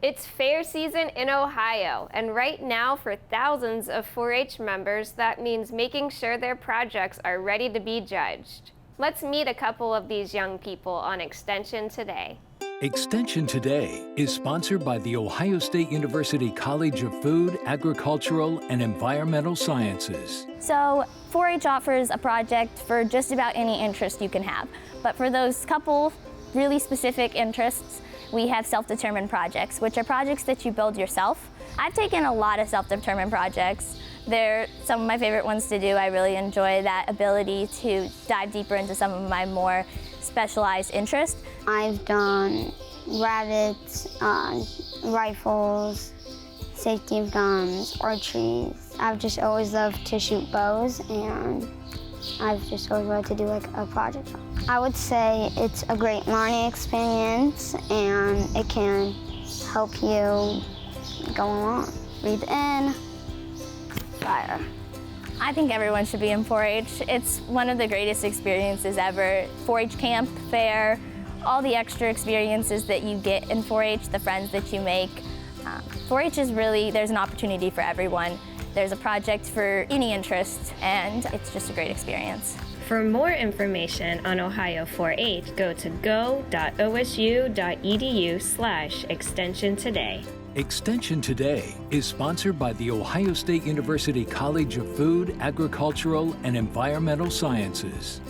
It's fair season in Ohio, and right now for thousands of 4-H members, that means making sure their projects are ready to be judged. Let's meet a couple of these young people on Extension Today. Extension Today is sponsored by the Ohio State University College of Food, Agricultural, and Environmental Sciences. So 4-H offers a project for just about any interest you can have. But for those couple really specific interests, we have self-determined projects, which are projects that you build yourself. I've taken a lot of self-determined projects. They're some of my favorite ones to do. I really enjoy that ability to dive deeper into some of my more specialized interests. I've done rabbits, rifles, safety of guns, archery. I've just always loved to shoot bows, and I've just always wanted to do like a project. I would say it's a great learning experience, and it can help you go along. Breathe in, fire. I think everyone should be in 4-H. It's one of the greatest experiences ever. 4-H camp, fair, all the extra experiences that you get in 4-H, the friends that you make. 4-H is really, there's an opportunity for everyone. There's a project for any interest, and it's just a great experience. For more information on Ohio 4-H, go to go.osu.edu/Extension Today. Extension Today is sponsored by the Ohio State University College of Food, Agricultural, and Environmental Sciences.